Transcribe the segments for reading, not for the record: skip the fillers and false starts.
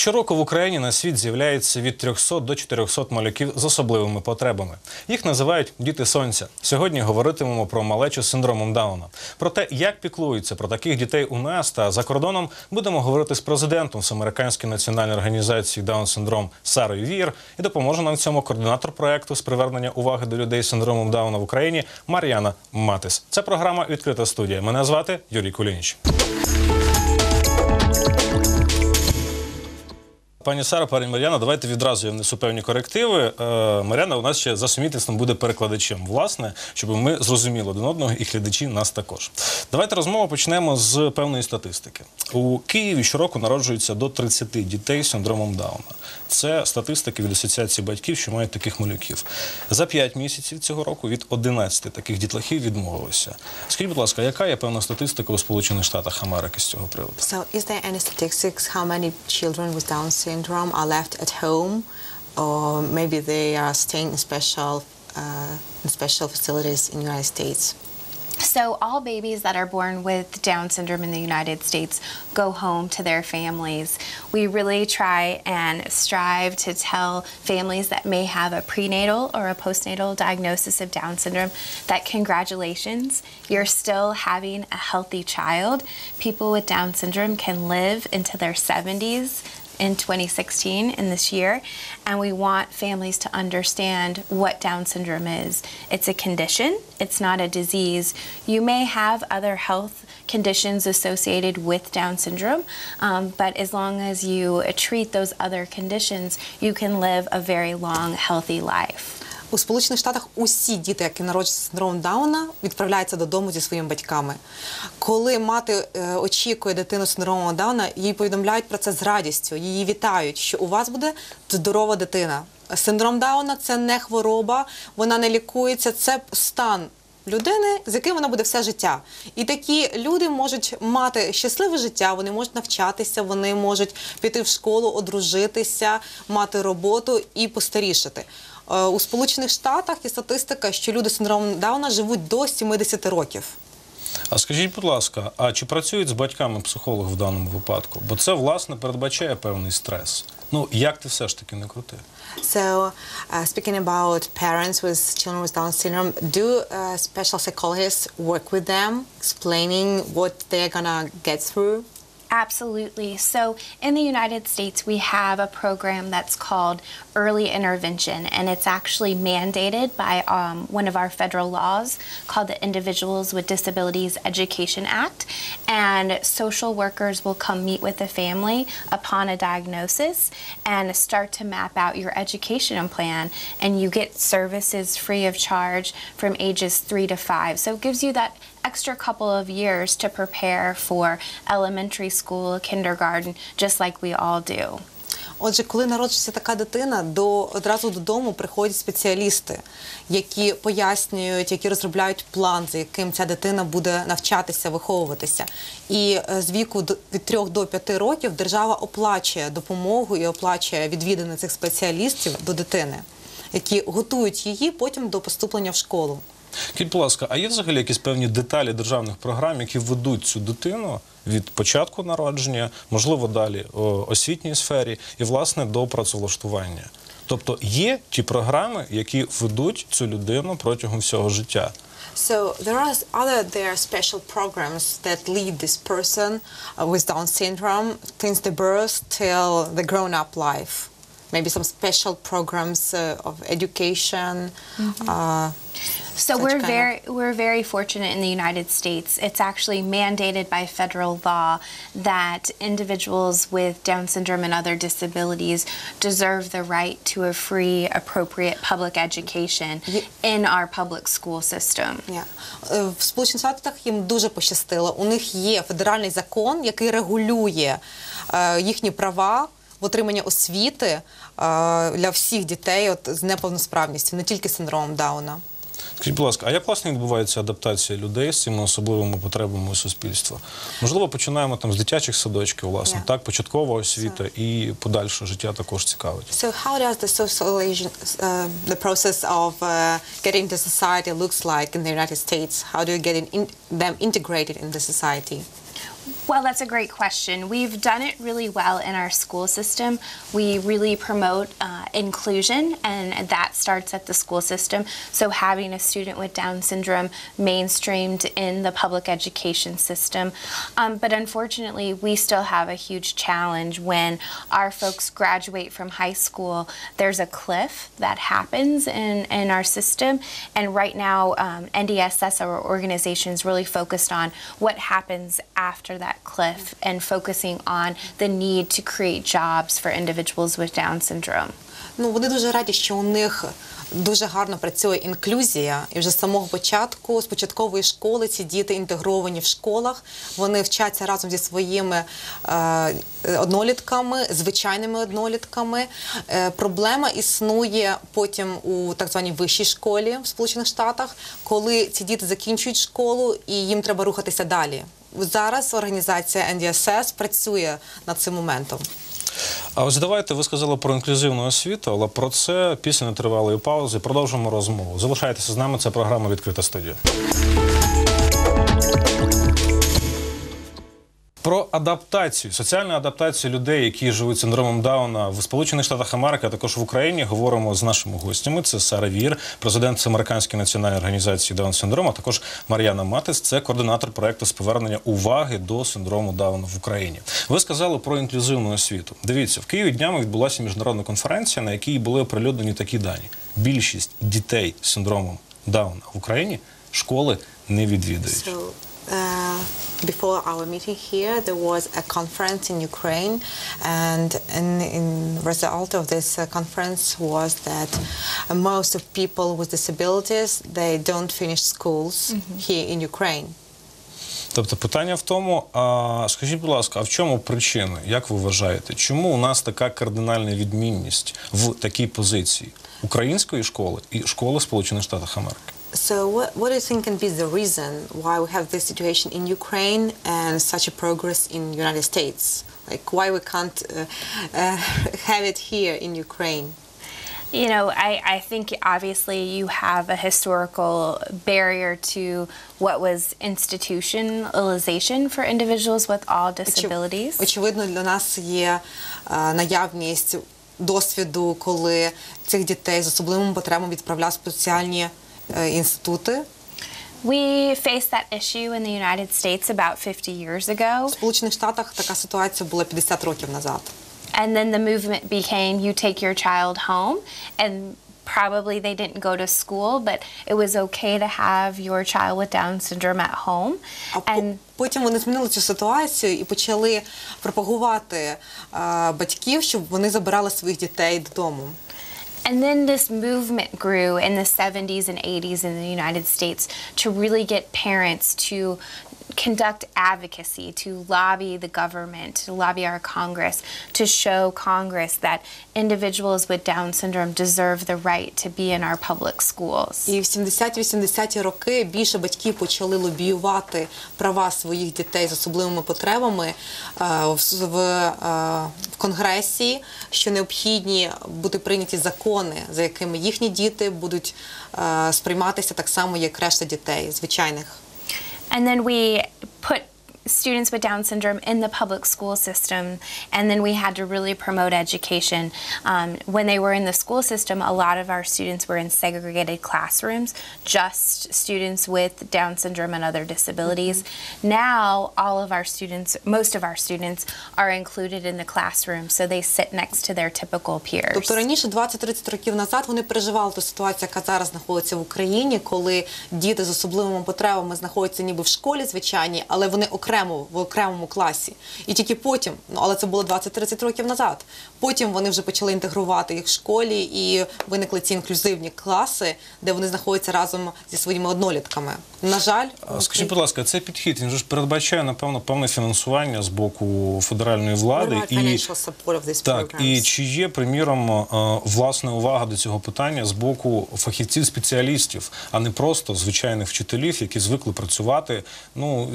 Щороку в Україні на світ з'являється від 300 до 400 малюків з особливими потребами. Їх називають «діти сонця». Сьогодні говоритимемо про малечу з синдромом Дауна. Про те, як піклуються про таких дітей у нас та за кордоном, будемо говорити з президентом всеамериканської Національної організації «Даун синдром» Сарою Вієр, і допоможе нам в цьому координатор проекту з привернення уваги до людей з синдромом Дауна в Україні Матис. Це програма «Відкрита студія». Мене звати Юрій Кулініч. Пані Сара, пані Мар'яна, давайте відразу я внесу певні корективи. Мар'яна у нас ще за сумісництвом буде перекладачем, власне, щоб ми зрозуміли один одного і глядачі нас також. Давайте розмову почнемо з певної статистики. У Києві щороку народжується до 30 дітей з синдромом Дауна. Це статистики від Асоціації батьків, що мають таких малюків. За 5 місяців цього року від 11 таких дітлахів відмовилося. Скажіть, будь ласка, яка є певна статистика у Сполучених Штатах Америки з цього приводу? So, is there any statistics how many children with Down syndrome are left at home, or maybe they are staying in special facilities in the United States? So all babies that are born with Down syndrome in the United States go home to their families. We really try and strive to tell families that may have a prenatal or a postnatal diagnosis of Down syndrome that congratulations, you're still having a healthy child. People with Down syndrome can live into their 70s in 2016, in this year, and we want families to understand what Down syndrome is. It's a condition, it's not a disease. You may have other health conditions associated with Down syndrome, but as long as you treat those other conditions, you can live a very long, healthy life. У Сполучених Штатах усі діти, які народжуються з синдромом Дауна, відправляються додому зі своїми батьками. Коли мати очікує дитину з синдромом Дауна, їй повідомляють про це з радістю, її вітають, що у вас буде здорова дитина. Синдром Дауна – це не хвороба, вона не лікується, це стан людини, з яким вона буде все життя. І такі люди можуть мати щасливе життя, вони можуть навчатися, вони можуть піти в школу, одружитися, мати роботу і постарішати. У Сполучених Штатах є статистика, що люди з синдромом Дауна живуть до 70 років. А скажіть, будь ласка, а чи працюють з батьками психологи в даному випадку? Бо це, власне, передбачає певний стрес. Ну, як ти все ж таки не крути? So, speaking about parents with children with Down syndrome, do special psychologists work with them, explaining what they're gonna get through? Absolutely. So in the United States, we have a program that's called early intervention, and it's actually mandated by one of our federal laws called the Individuals with Disabilities Education Act. And social workers will come meet with the family upon a diagnosis and start to map out your education plan, and you get services free of charge from ages 3 to 5. So it gives you that extra couple of years to prepare for elementary school, kindergarten, just like we all do. Отже, коли народжується така дитина, одразу додому приходять спеціалісти, які пояснюють, які розробляють план, за яким ця дитина буде навчатися, виховуватися. І з віку від 3 до 5 років держава оплачує допомогу і оплачує відвідини цих спеціалістів до дитини, які готують її потім до поступлення в школу. Скажіть, будь ласка, а є взагалі якісь певні деталі державних програм, які ведуть цю дитину від початку народження, можливо, далі у освітній сфері і, власне, до працевлаштування? Тобто є ті програми, які ведуть цю людину протягом всього життя? So there are special programs that lead this person with Down syndrome since the birth till the grown-up life. Maybe some special programs of education. So we're very fortunate in the United States. It's actually mandated by federal law that individuals with Down syndrome and other disabilities deserve the right to a free, appropriate public education in our public school system. В Сполучених Штатах їм дуже пощастило. У них є федеральний закон, який регулює їхні права в отримання освіти для всіх дітей з неповносправністю, не тільки з синдромом Дауна. Скажіть, будь ласка, а як, власне, відбувається адаптація людей з цими особливими потребами у суспільства? Можливо, починаємо там з дитячих садочків, власне, так, початкова освіта і подальше життя також цікавить. So how does the process of getting to society looks like in the United States? How do you get them integrated in the society? Well, that's a great question. We've done it really well in our school system. We really promote inclusion, and that starts at the school system. So having a student with Down syndrome mainstreamed in the public education system. But unfortunately, we still have a huge challenge when our folks graduate from high school. There's a cliff that happens in our system. And right now, NDSS, our organization, is really focused on what happens after that cliff and focusing on the need to create jobs for individuals with Down syndrome. Ну, вони дуже раді, що у них дуже гарно працює інклюзія, і вже з самого початку, з початкової школи, ці діти інтегровані в школах, вони вчаться разом зі своїми однолітками, звичайними однолітками. Проблема існує потім у так званій вищій школі в Сполучених Штатах, коли ці діти закінчують школу і їм треба рухатися далі. Зараз організація NDSS працює над цим моментом. А ось давайте, ви сказали про інклюзивну освіту, але про це після нетривалої паузи продовжимо розмову. Залишайтеся з нами, це програма «Відкрита студія». Про адаптацію, соціальну адаптацію людей, які живуть синдромом Дауна в Сполучених Штатах Америки, а також в Україні, говоримо з нашими гостями. Це Сара Вієр, президент всеамериканської Національної організації Даун синдрому, а також Матис, це координатор проекту з привернення уваги до синдрому Дауна в Україні. Ви сказали про інклюзивну освіту. Дивіться, в Києві днями відбулася міжнародна конференція, на якій були оприлюднені такі дані. Більшість дітей з синдромом Дауна в Україні школи не відвідують. Before our meeting here, there was a conference in Ukraine, and in result of this conference was that most of people with disabilities, they don't finish schools here in Ukraine. Тобто питання в тому, скажіть, будь ласка, а в чому причини, як ви вважаєте? Чому у нас така кардинальна відмінність в такій позиції української школи і школи Сполучених Штатів Америки? So what do you think can be the reason why we have this situation in Ukraine and such a progress in the United States? Like why we can't have it here in Ukraine? You know, I think obviously you have a historical barrier to what was institutionalization for individuals with all disabilities. Очевидно, для нас є наявність досвіду, коли цих дітей з особливими потребами відправляли в спеціальні інститути. We faced that issue in the United States about 50 years ago. В Сполучених Штатах така ситуація була 50 років назад. And then the movement became you take your child home, and probably they didn't go to school, but it was okay to have your child with Down syndrome at home. Потім вони змінили цю ситуацію і почали пропагувати батьків, щоб вони забирали своїх дітей додому. And then this movement grew in the 70s and 80s in the United States to really get parents to conduct advocacy, to lobby the government, to lobby our Congress, to show Congress that individuals with Down syndrome deserve the right to be in our public schools. І в 70-80-ті роки більше батьків почали лобіювати права своїх дітей з особливими потребами в Конгресі, що необхідні бути прийняті закони, за якими їхні діти будуть сприйматися так само, як решта дітей, звичайних. And then we put students with Down syndrome in the public school system, and then we had to really promote education. When they were in the school system, a lot of our students were in segregated classrooms, just students with Down syndrome and other disabilities. Now, all of our students, most of our students, are included in the classroom, so they sit next to their typical peers. Тобто раніше, 20-30 років назад, вони переживали ту ситуацію, яка зараз знаходиться в Україні, коли діти з особливими потребами знаходяться ніби в школі звичайній, але вони в окремому класі. І тільки потім, але це було 20-30 років назад, потім вони вже почали інтегрувати їх в школі і виникли ці інклюзивні класи, де вони знаходяться разом зі своїми однолітками. На жаль... Скажіть, будь ласка, цей підхід, він же ж передбачає, напевно, певне фінансування з боку федеральної влади. І чи є, приміром, власна увага до цього питання з боку фахівців-спеціалістів, а не просто звичайних вчителів, які звикли працювати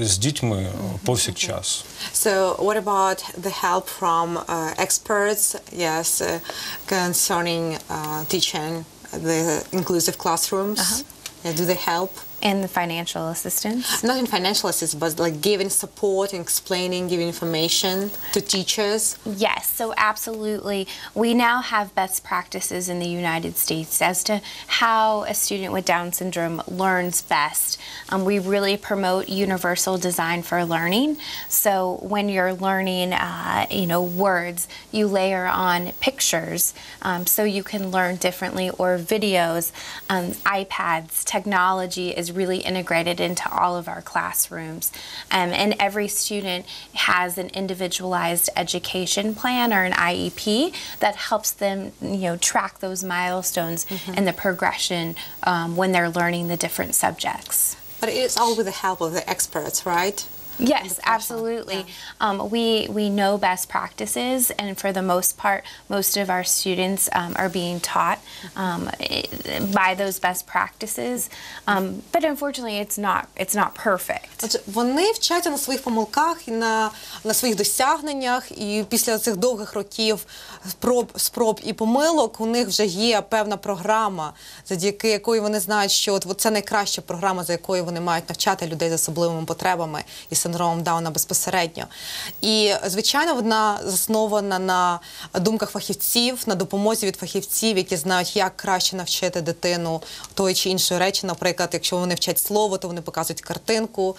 з дітьми повсякчас? So what about the help from experts, concerning teaching the inclusive classrooms? Do they help? In the financial assistance? Not in financial assistance, but like giving support and explaining, giving information to teachers. Yes, so absolutely. We now have best practices in the United States as to how a student with Down syndrome learns best. We really promote universal design for learning. So when you're learning, words, you layer on pictures so you can learn differently, or videos. iPads, technology is really integrated into all of our classrooms. And every student has an individualized education plan or an IEP that helps them, track those milestones and the progression when they're learning the different subjects. But it is all with the help of the experts, right? Yes, absolutely. We know best practices, and for the most part, most of our students are being taught by those best practices. But unfortunately, it's not perfect. Отже, вони вчаться на своїх помилках і на своїх досягненнях, і після цих довгих років спроб і помилок у них вже є певна програма, завдяки якої вони знають, що це найкраща програма, за якою вони мають навчати людей з особливими потребами і синдромом Дауна безпосередньо. І, звичайно, вона заснована на думках фахівців, на допомозі від фахівців, які знають, як краще навчити дитину тої чи іншої речі. Наприклад, якщо вони вчать слово, то вони показують картинку.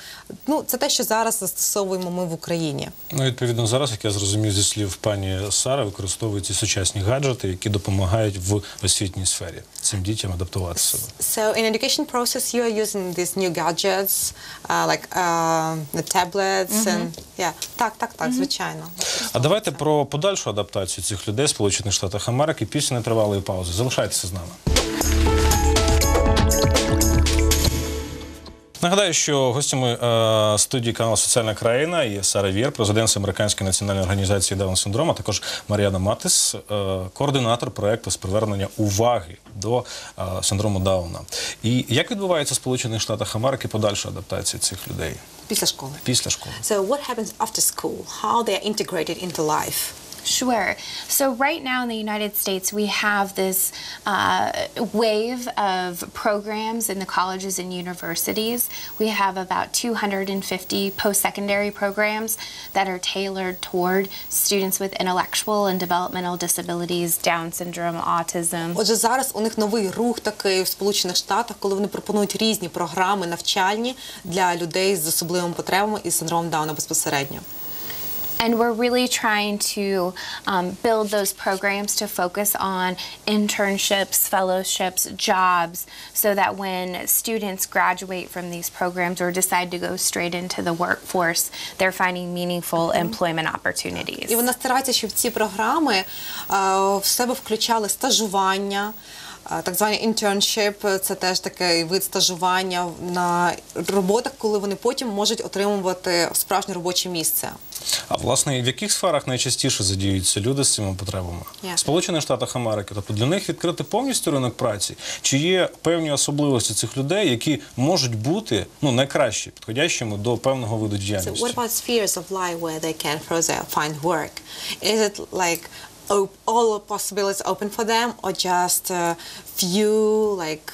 Це те, що зараз застосовуємо ми в Україні. Відповідно, зараз, як я зрозумів зі слів пані Сари, використовуються сучасні гаджети, які допомагають в освітній сфері цим дітям адаптувати себе. So in education process you are using these new gadgets, like the tablets and так, звичайно. А давайте про подальшу адаптацію цих людей в Сполучених Штатах Америки після нетривалої паузи. Залишайтеся з нами. Нагадаю, що гостями студії каналу «Соціальна країна» є Сара Вієр, президент всеамериканської Національної організації Даун синдрому, а також Матис, координатор проекту з привернення уваги до синдрому Дауна. І як відбувається в Сполучених Штатах Америки подальша адаптація цих людей? Після школи. Після школи. So what happens after school? How they are integrated into life? Sure. So right now in the United States, we have this wave of programs in the colleges and universities. We have about 250 post-secondary programs that are tailored toward students with intellectual and developmental disabilities, Down syndrome, autism. Отже, зараз у них новий рух такий в Сполучених Штатах, коли вони пропонують різні програми навчальні для людей з особливими потребами і синдромом Дауна безпосередньо. And we're really trying to build those programs to focus on internships, fellowships, jobs, so that when students graduate from these programs or decide to go straight into the workforce, they're finding meaningful employment opportunities. І вона старається, щоб ці програми в себе включали стажування, так звані internship, це теж такий вид стажування на роботах, коли вони потім можуть отримувати справжнє робоче місце. А, власне, в яких сферах найчастіше задіюються люди з цими потребами? В Сполучених Штатах Америки. Тобто для них відкрити повністю ринок праці? Чи є певні особливості цих людей, які можуть бути найкращі, підходящими до певного виду діяльності? So what about spheres of life where they can find work? Is it like all possibilities open for them, or just few, like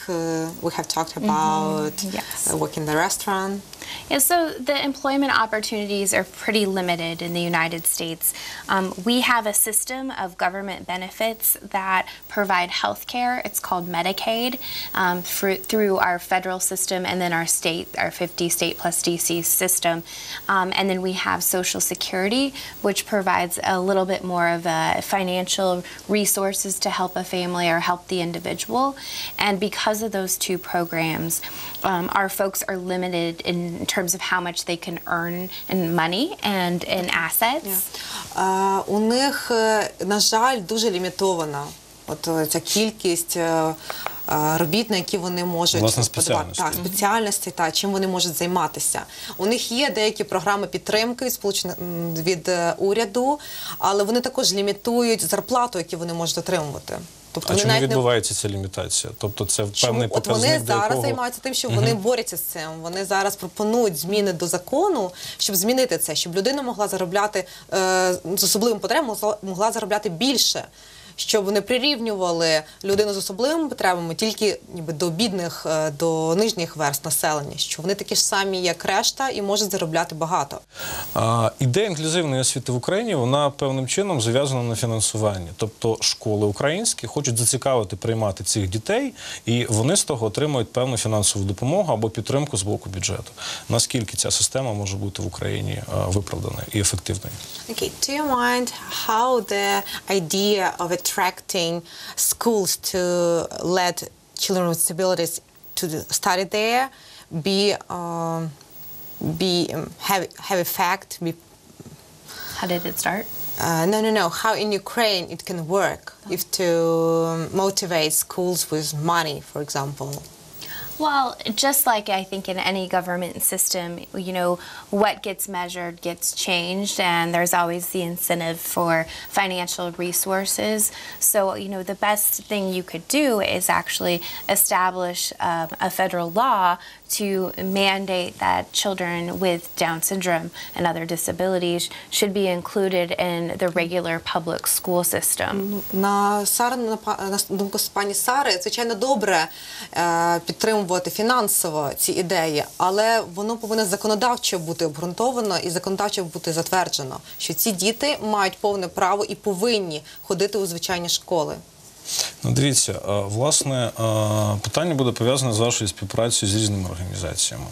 we have talked about, work in the restaurant? Yeah, so the employment opportunities are pretty limited in the United States. We have a system of government benefits that provide health care. It's called Medicaid through our federal system, and then our 50 state plus DC system. And then we have Social Security, which provides a little bit more of financial resources to help a family or help the individual. And because of those two programs, our folks are limited in terms of how much they can earn in money and in assets. У них, на жаль, дуже лімітована ця кількість робіт, на які вони можуть подавати. Спеціальності, чим вони можуть займатися. У них є деякі програми підтримки від уряду, але вони також лімітують зарплату, яку вони можуть отримувати. Тобто, чому відбувається ця лімітація? Тобто це певний показник, вони зараз займаються тим, що вони борються з цим. Вони зараз пропонують зміни до закону, щоб змінити це, щоб людина могла заробляти з особливим потребами, могла заробляти більше, щоб не прирівнювали людину з особливими потребами тільки ніби до бідних, до нижніх верст населення, що вони такі ж самі, як решта, і можуть заробляти багато. Ідея інклюзивної освіти в Україні, вона певним чином зав'язана на фінансуванні. Тобто школи українські хочуть зацікавити приймати цих дітей, і вони з того отримують певну фінансову допомогу або підтримку з боку бюджету. Наскільки ця система може бути в Україні виправданою і ефективною? Okay, do you mind how the idea of attracting schools to let children with disabilities to study there have effect? How did it start? No. How in Ukraine it can work if to motivate schools with money, for example? Well, just like I think in any government system, you know, what gets measured gets changed, and there's always the incentive for financial resources. So, you know, the best thing you could do is actually establish a federal law to mandate that children with Down syndrome and other disabilities should be included in the regular public school system. На думку пані Сари, звичайно, добре підтримувати фінансово ці ідеї, але воно повинно законодавчо бути обґрунтовано і законодавчо бути затверджено, що ці діти мають повне право і повинні ходити у звичайні школи. Ну, дивіться, власне, питання буде пов'язане з вашою співпрацею з різними організаціями.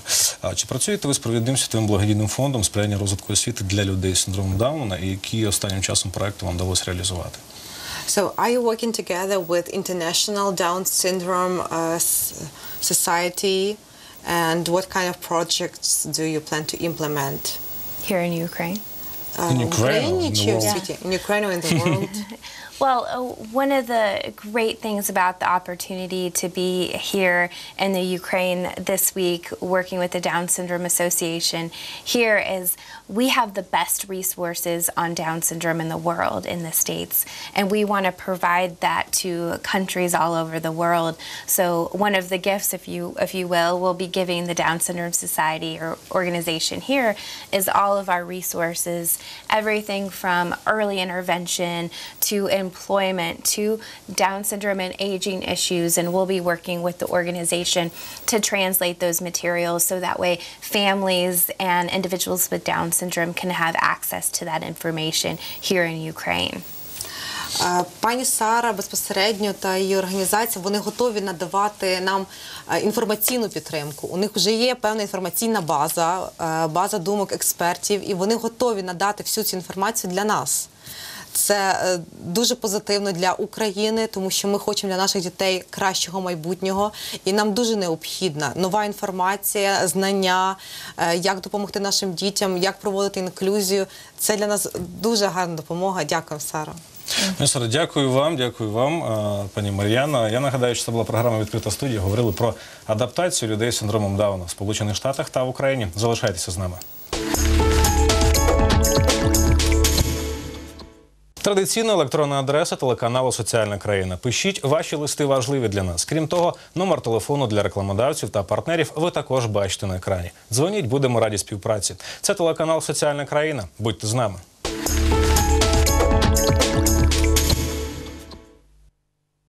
Чи працюєте ви з провідним світовим благодійним фондом сприяння розвитку освіти для людей з синдромом Дауна, і які останнім часом проекти вам вдалося реалізувати? So, are you working together with International Down Syndrome Society, and what kind of projects do you plan to implement? Here in Ukraine? In Ukraine or in the world? In Ukraine or in the world? Well, one of the great things about the opportunity to be here in the Ukraine this week working with the Down Syndrome Association here is we have the best resources on Down syndrome in the world in the States, and we want to provide that to countries all over the world. So one of the gifts, if you will, we'll be giving the Down Syndrome Society or organization here is all of our resources, everything from early intervention to employment to Down syndrome and aging issues, and we'll be working with the organization to translate those materials so that way families and individuals with Down syndrome can have access to that information here in Ukraine. Пані Сара безпосередньо та її організація, вони готові надавати нам інформаційну підтримку. У них вже є певна інформаційна база, база думок експертів, і вони готові надати всю цю інформацію для нас. Це дуже позитивно для України, тому що ми хочемо для наших дітей кращого майбутнього, і нам дуже необхідна нова інформація, знання, як допомогти нашим дітям, як проводити інклюзію. Це для нас дуже гарна допомога. Дякую, Сара. Сара, дякую вам, пані Мар'яна. Я нагадаю, що це була програма «Відкрита студія». Говорили про адаптацію людей з синдромом Дауна в Сполучених Штатах та в Україні. Залишайтеся з нами. Традиційна електронна адреса телеканалу «Соціальна країна». Пишіть, ваші листи важливі для нас. Крім того, номер телефону для рекламодавців та партнерів ви також бачите на екрані. Дзвоніть, будемо раді співпраці. Це телеканал «Соціальна країна». Будьте з нами.